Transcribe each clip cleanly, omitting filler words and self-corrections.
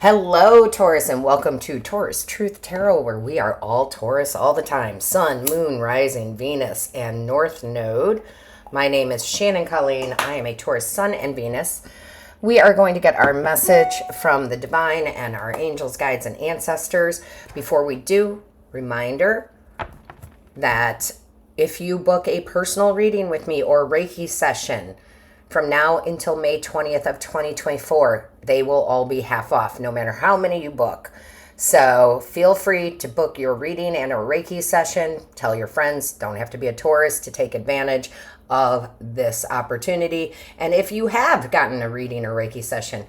Hello, Taurus, and welcome to Taurus Truth Tarot, where we are all Taurus all the time. Sun, Moon, Rising, Venus, and North Node. My name is Shannon Colleen. I am a Taurus Sun and Venus. We are going to get our message from the divine and our angels, guides, and ancestors. Before we do, reminder that if you book a personal reading with me or Reiki session from now until May 20th of 2024, they will all be half off, no matter how many you book. So feel free to book your reading and a Reiki session. Tell your friends, don't have to be a Taurus to take advantage of this opportunity. And if you have gotten a reading or Reiki session,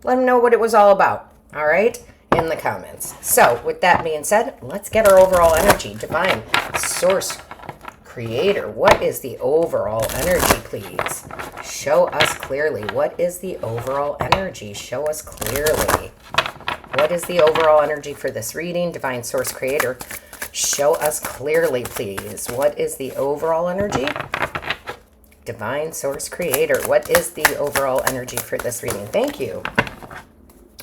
let them know what it was all about, all right, in the comments. So with that being said, let's get our overall energy. Divine Source Creator, what is the overall energy, please? Show us clearly. What is the overall energy? Show us clearly. What is the overall energy for this reading? Divine Source Creator, show us clearly, please. What is the overall energy? Divine Source Creator, what is the overall energy for this reading? Thank you.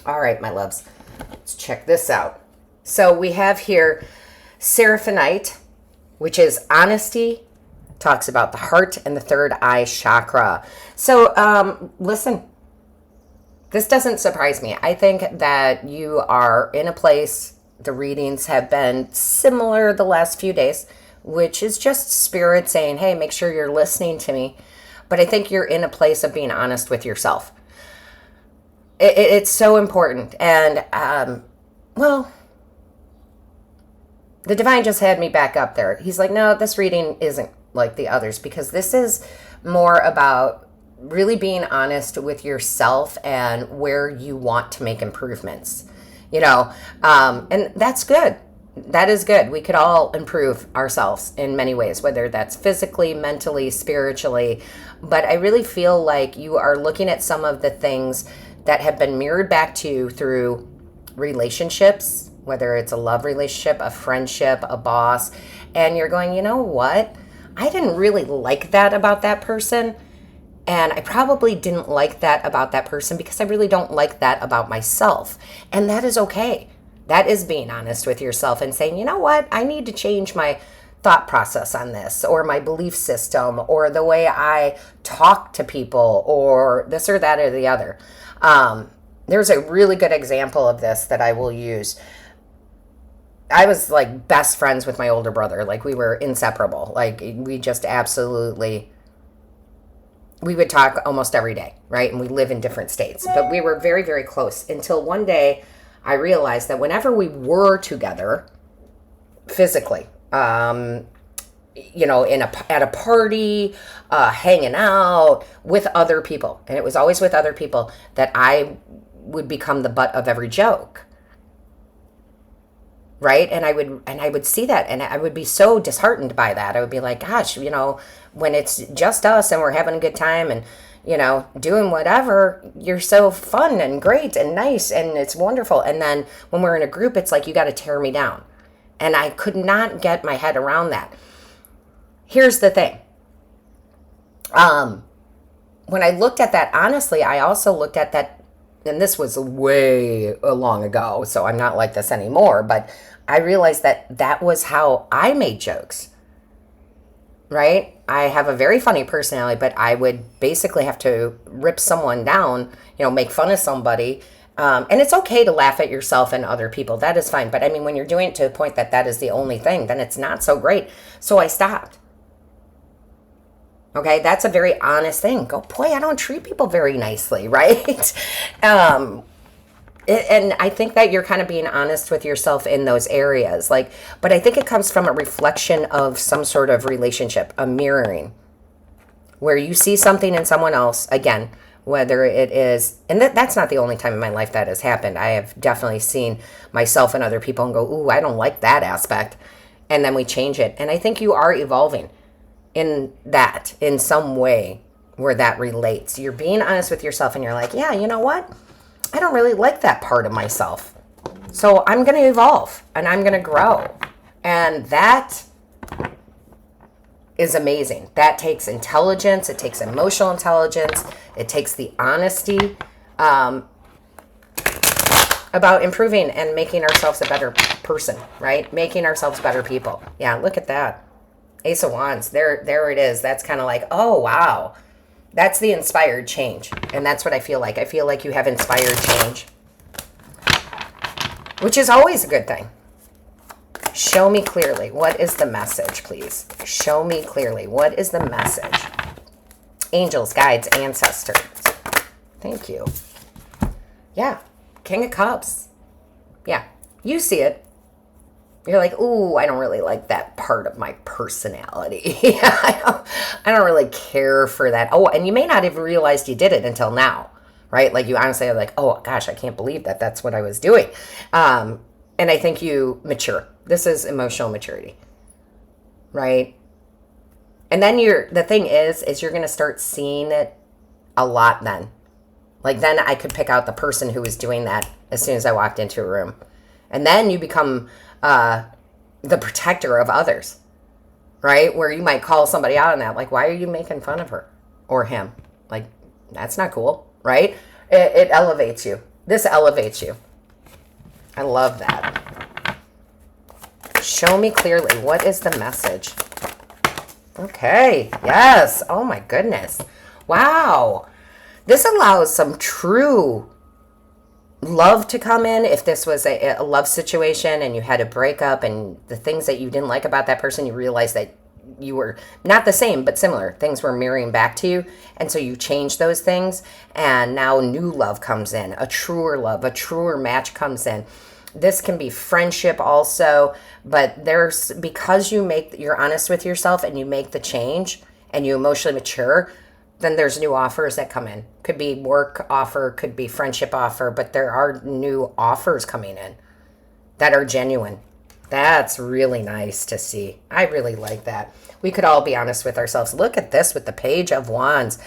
All right, my loves, let's check this out. So we have here Seraphonite, which is honesty, talks about the heart and the third eye chakra. So listen, this doesn't surprise me. I think that you are in a place, the readings have been similar the last few days, which is just spirit saying, hey, make sure you're listening to me. But I think you're in a place of being honest with yourself. It's so important. And, well, the divine just had me back up there. He's like, no, this reading isn't like the others, because this is more about really being honest with yourself and where you want to make improvements, and that's good. That is good. We could all improve ourselves in many ways, whether that's physically, mentally, spiritually. But I really feel like you are looking at some of the things that have been mirrored back to you through relationships, whether it's a love relationship, a friendship, a boss, and you're going, you know what? I didn't really like that about that person, and I probably didn't like that about that person because I really don't like that about myself, and that is okay. That is being honest with yourself and saying, you know what? I need to change my thought process on this, or my belief system, or the way I talk to people, or this or that or the other. There's a really good example of this that I will use. I was like best friends with my older brother. Like we were inseparable. Like we just absolutely, we would talk almost every day, right? And we live in different states, but we were very, very close until one day I realized that whenever we were together physically, at a party, hanging out with other people, and it was always with other people, that I would become the butt of every joke. Right. And I would see that, and I would be so disheartened by that. I would be like, gosh, when it's just us and we're having a good time and, doing whatever, you're so fun and great and nice and it's wonderful. And then when we're in a group, it's like, you got to tear me down. And I could not get my head around that. Here's the thing. When I looked at that, honestly, I also looked at that, and this was way long ago, so I'm not like this anymore, but I realized that that was how I made jokes, right? I have a very funny personality, but I would basically have to rip someone down, make fun of somebody. And it's okay to laugh at yourself and other people. That is fine. But I mean, when you're doing it to the point that that is the only thing, then it's not so great. So I stopped. Okay, that's a very honest thing. Go, boy, I don't treat people very nicely, right? And I think that you're kind of being honest with yourself in those areas. But I think it comes from a reflection of some sort of relationship, a mirroring, where you see something in someone else, again, whether it is, and that's not the only time in my life that has happened. I have definitely seen myself and other people and go, ooh, I don't like that aspect. And then we change it. And I think you are evolving in that, in some way where that relates. You're being honest with yourself and you're like, yeah, you know what? I don't really like that part of myself. So I'm going to evolve and I'm going to grow. And that is amazing. That takes intelligence. It takes emotional intelligence. It takes the honesty. about improving and making ourselves a better person, right? Making ourselves better people. Yeah, look at that. Ace of Wands. There it is. That's kind of like, oh, wow. That's the inspired change. And that's what I feel like. I feel like you have inspired change, which is always a good thing. Show me clearly. What is the message, please? Show me clearly. What is the message? Angels, guides, ancestors. Thank you. Yeah. King of Cups. Yeah. You see it. You're like, ooh, I don't really like that part of my personality. I don't really care for that. Oh, and you may not have realized you did it until now, right? Like you honestly are like, oh gosh, I can't believe that that's what I was doing. And I think you mature. This is emotional maturity, right? And then the thing is you're going to start seeing it a lot then. Like then I could pick out the person who was doing that as soon as I walked into a room. And then you become the protector of others, right? Where you might call somebody out on that. Like, why are you making fun of her or him? Like, that's not cool, right? It elevates you. This elevates you. I love that. Show me clearly. What is the message? Okay. Yes. Oh my goodness. Wow. This allows some true love to come in. If this was a love situation and you had a breakup and the things that you didn't like about that person, you realized that you were not the same, but similar. Things were mirroring back to you. And so you changed those things. And now new love comes in, a truer love, a truer match comes in. This can be friendship also, but because you're honest with yourself and you make the change and you emotionally mature, then there's new offers that come in. Could be work offer, could be friendship offer, but there are new offers coming in that are genuine. That's really nice to see. I really like that. We could all be honest with ourselves. Look at this with the Page of Wands.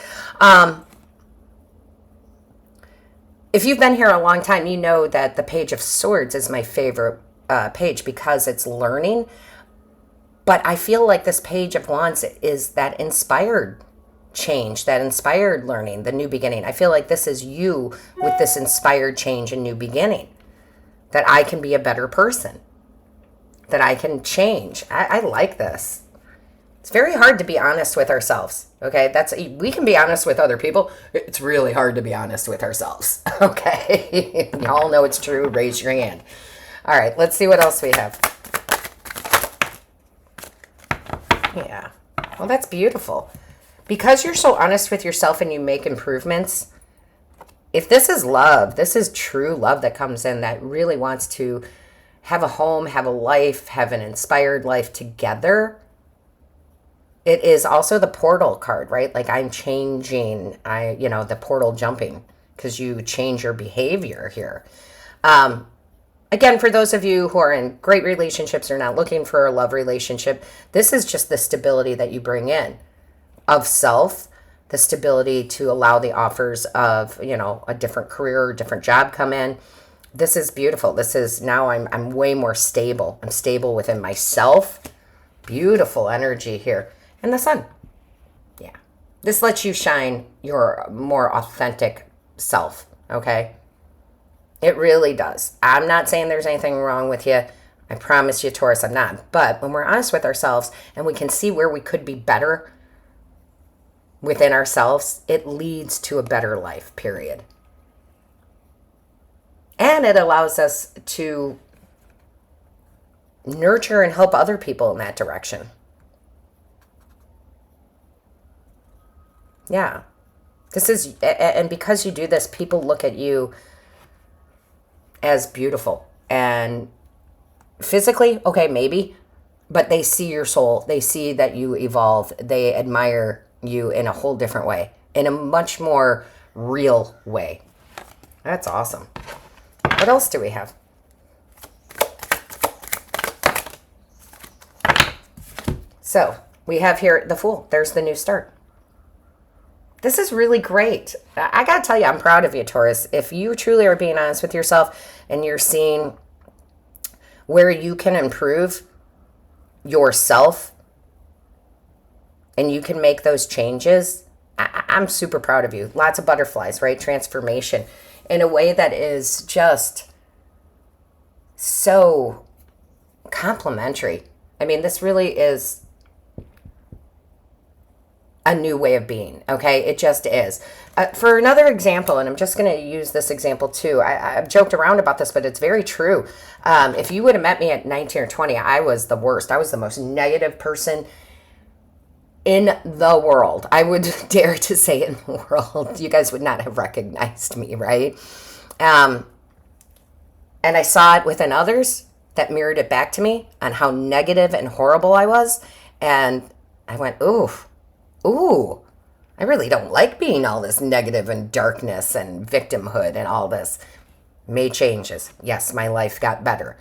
If you've been here a long time, you know that the Page of Swords is my favorite page because it's learning. But I feel like this Page of Wands is that inspired change, that inspired learning, the new beginning. I feel like this is you with this inspired change and new beginning. That I can be a better person. That I can change. I like this. It's very hard to be honest with ourselves. Okay, we can be honest with other people. It's really hard to be honest with ourselves. Okay, y'all know it's true. Raise your hand. All right, let's see what else we have. Yeah, well, that's beautiful. Because you're so honest with yourself and you make improvements, if this is love, this is true love that comes in that really wants to have a home, have a life, have an inspired life together. It is also the portal card, right? Like I'm changing, the portal jumping because you change your behavior here. Again, for those of you who are in great relationships or not looking for a love relationship, this is just the stability that you bring in of self, the stability to allow the offers of, a different career or different job come in. This is beautiful. This is now I'm way more stable. I'm stable within myself. Beautiful energy here. And the sun. Yeah. This lets you shine your more authentic self. Okay. It really does. I'm not saying there's anything wrong with you. I promise you, Taurus, I'm not. But when we're honest with ourselves and we can see where we could be better within ourselves, it leads to a better life, period. And it allows us to nurture and help other people in that direction. Yeah. And because you do this, people look at you as beautiful. And physically, okay, maybe, but they see your soul. They see that you evolve. They admire you in a whole different way, in a much more real way. That's awesome. What else do we have? So we have here the Fool. There's the new start. This is really great. I got to tell you, I'm proud of you, Taurus. If you truly are being honest with yourself and you're seeing where you can improve yourself and you can make those changes, I'm super proud of you. Lots of butterflies, right? Transformation in a way that is just so complimentary. I mean, this really is a new way of being, okay? It just is. For another example, and I'm just going to use this example too. I've joked around about this, but it's very true. If you would have met me at 19 or 20, I was the worst. I was the most negative person in the world. I would dare to say in the world. You guys would not have recognized me, right? And I saw it within others that mirrored it back to me on how negative and horrible I was. And I went, ooh, I really don't like being all this negative and darkness and victimhood and all this. Made changes. Yes, my life got better.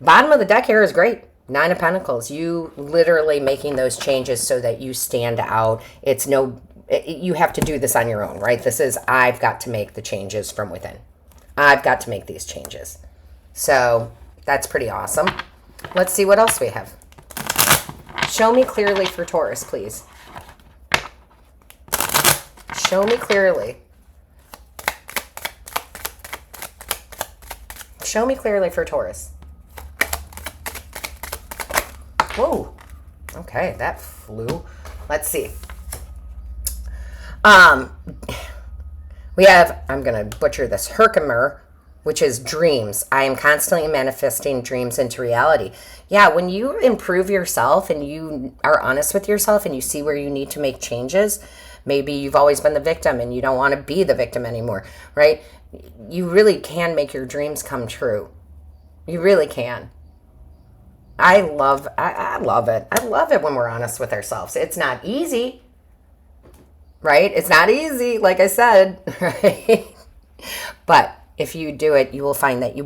Bottom of the deck here is great. 9 of Pentacles. You literally making those changes so that you stand out. You have to do this on your own, right? This is, I've got to make the changes from within. I've got to make these changes. So that's pretty awesome. Let's see what else we have. Show me clearly for Taurus, please. Show me clearly. Show me clearly for Taurus. Whoa. Okay, that flew. Let's see. We have, I'm going to butcher this, Herkimer, which is dreams. I am constantly manifesting dreams into reality. Yeah, when you improve yourself and you are honest with yourself and you see where you need to make changes, maybe you've always been the victim and you don't want to be the victim anymore, right? You really can make your dreams come true. You really can. I love it. I love it when we're honest with ourselves. It's not easy, right? It's not easy, like I said, right? But if you do it, you will find that you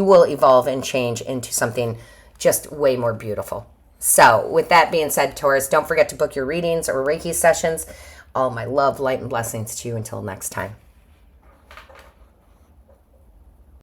will evolve and change into something just way more beautiful. So with that being said, Taurus, don't forget to book your readings or Reiki sessions. All my love, light, and blessings to you until next time.